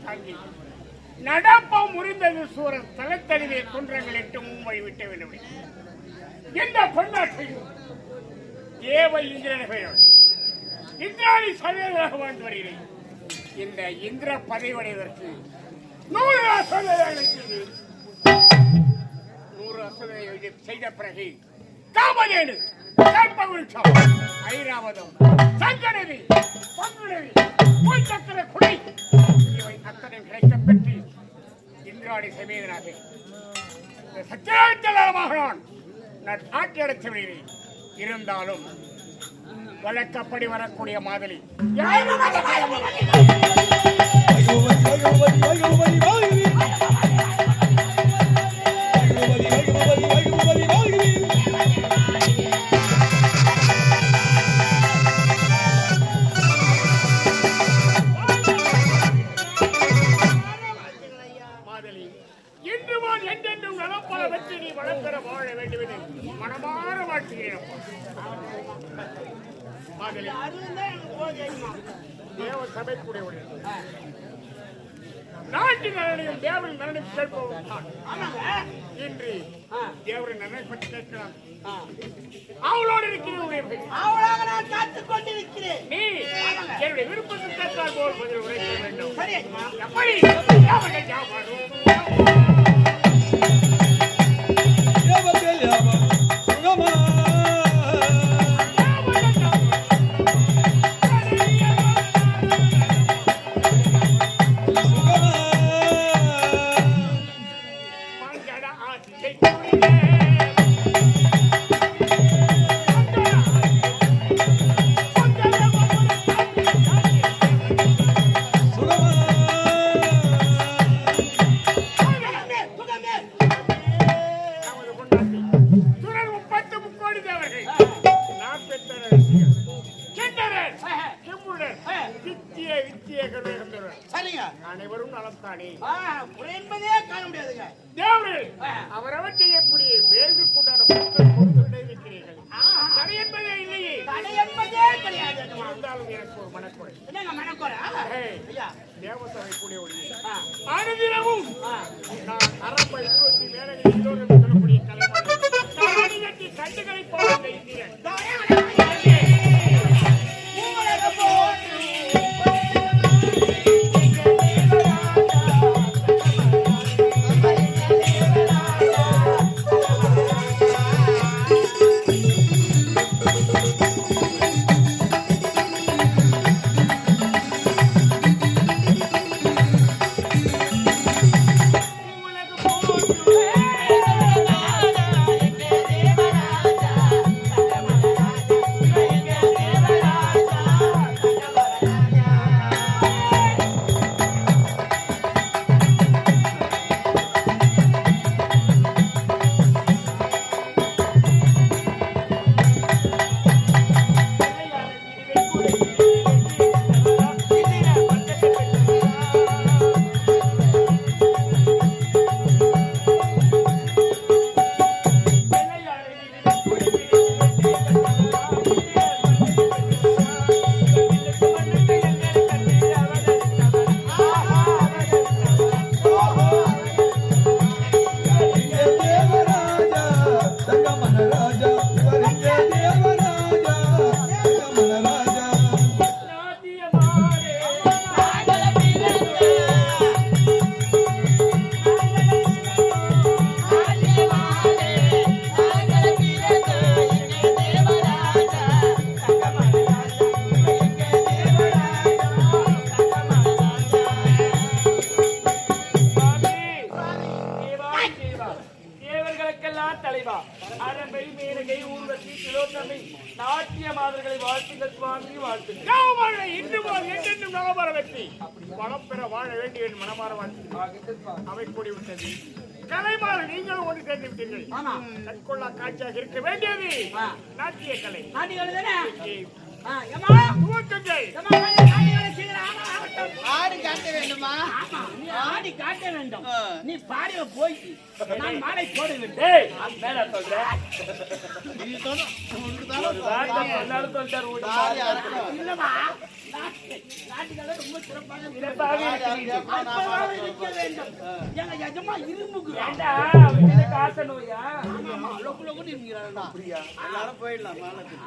தாங்கி நடப்பம் முறிந்தது சூரன் தலத்தறிவே குன்றங்கள் எட்டு மும்பை விட்டு விடுவிட இந்த பொன்னாட்டையும் தேவ இந்திரன் இந்திராணி சமையலாக வாழ்ந்து வருகிறேன். இந்த இந்திர பதவியடைவதற்கு 100 அசுதை செய்த பிறகு காமதேனு கல்பவருஷம் ஐராவதம் சங்கடவி பங்குடவி சக்கர குடை இவை அத்தனை கிடைக்க பெற்று இந்திராணி சமேதனாக சத்தியமாக நான் ஆட்சி அடைத்து விடுகிறேன். இருந்தாலும் வழக்கப்படி வரக்கூடிய மாதலி மனமாற வாழ்த்துகிறேன். தேவ சபைக்குடைய நாட்டின் நலனையும் தேவரின் நலனையும் கேட்போம். இன்று தேவரின் நலனை பற்றி கேட்கலாம். அவளோடு இருக்கிறேன். அவளாக நான் காத்துக் கொண்டிருக்கிறேன். நீ என்னுடைய விருப்பத்தை கேட்டால் போல் பதில் உரைக்க வேண்டும். எப்படி அனைவரும் நலத்தானே என்பதே காண முடியாதுங்க. அவரவர் செய்யக்கூடிய வேள்வி கொண்டாட மக்கள் பொருட்களை இருக்கிறீர்கள். தடை என்பதே இல்லையே. தடை என்பதே கிடையாது. இருந்தாலும் எனக்கு ஒரு மனக்குறை. என்னங்க மனக்குறை? தேவசபை கூடிய அனுதினமும் நான் அரம்பை உருவத்தி வேலைகள் எல்லோரும் சொல்லக்கூடிய கலைமாடி கண்டுகளை போல செய்கிறேன். நாட்டிய மாதர்களை வாழ்த்துங்கள் சுவாமி வாழ்த்துங்கள். இன்று போல் என்றென்றும் நலமாற வெற்றி வளம் பெற வாழ வேண்டிய மனமாற வாழ்த்து அவை கூடிவிட்டது. கலைமாறு நீங்களும் ஒன்று சேர்ந்து விட்டீர்கள். கற்கொள்ளா காட்சியாக இருக்க வேண்டியது நாட்டிய கலை. ஆடு காட்ட வேண்டுமா? பாடி காட்ட வேண்டும். நீ பாடிய போய் நான் மாலை போட வேண்டும். டேய் மேல சொல்ற நீ சொன்ன ஒரு வார்த்தை சொன்னாலும் சொல்றாரு ஓடி இல்லமா நாட்டுக்காக ரொம்ப சிறப்பாக இருக்க வேண்டும். எங்க எஜமா இரும்புக்கு வேண்டாம் எனக்கு காச நோயா ஆமா லொக்கு லொக்குன்னு இருக்கிறாங்க. அப்படியா எல்லாரும் போயிடலாம் மாலத்துக்கு.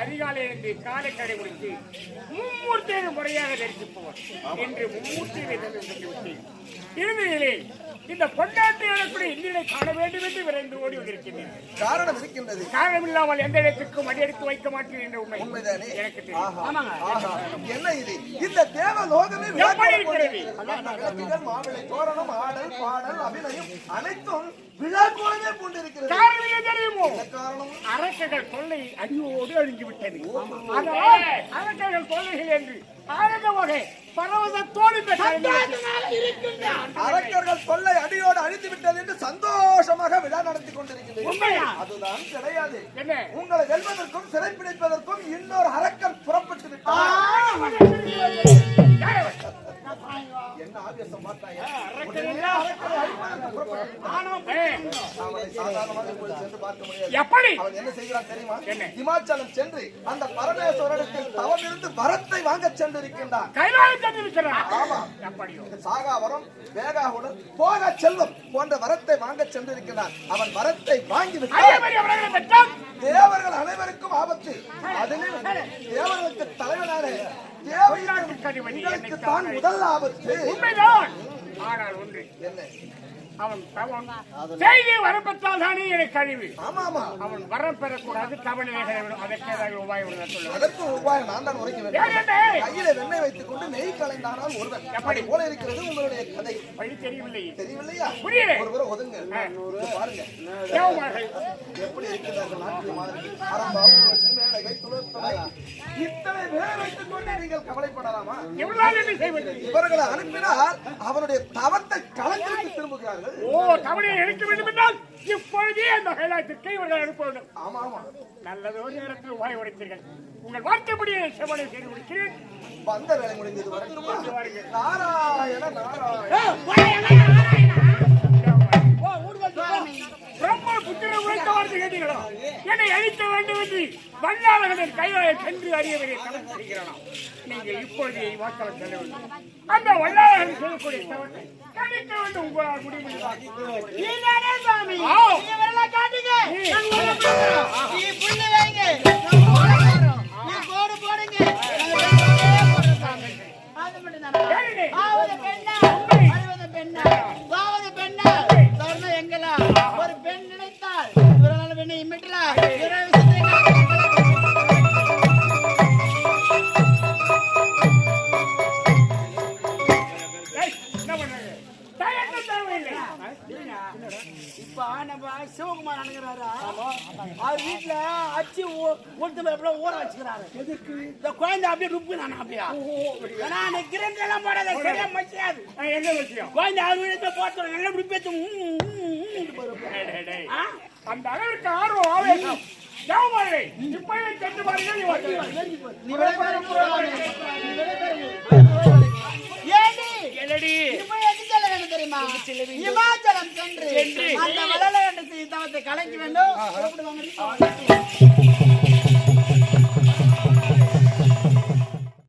அதிகாலை என்று காலை கடை முடித்து மும்மூர்த்தியை முறையாக தரிசிப்பவர் என்று மும்மூர்த்தியை சொல்லிவிட்டு இறுதியிலே இந்த பொண்டாட்டி கூட இன்னிலை காண வேண்டும் என்று விரைந்து ஓடி வந்திருக்கின்றேன். காரணம் இருக்கின்றது. காரணம் இல்லாமல் எந்த இடத்துக்கும் அடியெடுத்து வைக்க மாட்டேன் என்ற உண்மை உண்மைதானே? எனக்கு தெரியும். ஆஹா. என்ன இது? இந்த தேவலோகமே எப்படி இருக்கிறது? விளக்குகள், மாவிளை தோரணம், ஆடல், பாடல், அபிநயம் அனைத்தும் விழா கோலமே பூண்டிருக்கிறது. காரணம் என்ன தெரியுமோ? காரணம் அரக்கர்கள் தொல்லை அடியோடு அழிஞ்சு விட்டது. அதனால் அரக்கர்கள் தொல்லைகள் என்று ஆனந்த வகை பரவசத்தோடு அரக்கர்கள் தொல்லை அடியோடு அழிந்து விட்டது என்று சந்தோஷமாக விழா நடத்தி கொண்டிருக்கிறது. அதுதான் கிடையாது. என்ன? உங்களை வெல்வதற்கும் சிறைப்பிடிப்பதற்கும் இன்னொரு அரக்கன் புறப்பட்டு விட்டார். என்ன ஆவேசம் பார்த்தாயா? அவனை சாதாரணமாக இப்பொழுது சென்று பார்க்க முடியாது. எப்படி? அவன் என்ன செய்கிறான் தெரியுமா? என்ன? இமாச்சலம் சென்று அந்த பரமேஸ்வரத்தில் தவம் இருந்து வரத்தை வாங்க சென்றிருக்கின்றான். கைலாயம் சென்றிருக்கிறான். ஆமா. எப்படியோ சாகாவரம், வேகாவுடன் போக செல்வம் போன்ற வரத்தை வாங்க சென்றிருக்கிறான். அவன் வரத்தை வாங்கி விட்டான். தேவர்கள் அனைவருக்கும் ஆபத்து. அதிலும் தேவர்களுக்கு தலைவனான தேவர்களுக்கு தான் முதல் ஆபத்து. உண்மைதான். ஆனால் ஒன்று என்ன? அவன் தவம் செய்தி வரப்பெற்றால் தானே எனக்கு கழிவு. ஆமா ஆமா. அவன் வரம் பெறக்கூடாது. தவணையாக அதற்கு ஏதாவது உபாயம் சொல்லுவான். அதற்கு உபாயம் நான் தான் உரைக்க வேண்டும். கையில வெண்ணெய் வைத்துக் கொண்டு நெய் கலைந்தானால் ஒருவன் எப்படி போல இருக்கிறது உங்களுடைய கதை. வழி தெரியவில்லை. தெரியவில்லையா? புரியல. ஒருவரை ஒதுங்க. பாருங்க எப்படி இருக்கிறார்கள் நாட்டிய மாதிரி. அரம்பாவும் மேலகை துளத்தலை இத்தனை வேலை வைத்துக் கொண்டு நீங்கள் கவலைப்படலாமா? இவர்களை அனுப்பினால் அவனுடைய தவத்தை கலந்து திரும்புகிறார்கள். ஓ, தவணையை எடுக்க வேண்டும் என்றால் இப்பொழுதே அந்த கைலாயத்திற்கு இவர்கள் அனுப்ப வேண்டும். ஆமா ஆமா. நல்லதோ நேரத்தில் உபாய் உரைத்தீர்கள். உங்கள் வார்த்தைப்படியே செவனை செய்து முடிக்கிறேன். வந்த வேலை முடிந்தது. நாராயண நாராயண பிரம்ம புத்திர உரைத்த வார்த்தை கேட்டீர்களோ? என்னை அழிக்க வேண்டும் என்று வல்லாளர்களின் கைவாயை சென்று அறியவரை கணக்கு நீங்கள் இப்பொழுதே வாக்களம் செல்ல வேண்டும். அந்த வல்லாளர்கள் செய்யக்கூடிய தவறை கணிக்க வேண்டும். உங்களால் முடிவு ஒரு பெண் நினைத்தால் இம்மிட்டலா இப்ப நம்ம சிவகுமார் அணுகிறாரா? அவர் வீட்டுல அச்சு ஊற வச்சுக்கிறாரு. இந்த குழந்தை அப்படியே ருப்பு நான் அப்படியா கிரண்ட் எல்லாம் போடாத சரியா மச்சியாது. என்ன விஷயம்? குழந்தை அவர் வீட்டுல போட்டு நல்லா ருப்பேச்சு அந்த அளவிற்கு ஆர்வம் ஆவேசம். இப்பவே சென்று பாருங்கள். இமாச்சலம் சென்று அந்த வளர தவத்தை கலைக்க வேண்டும்.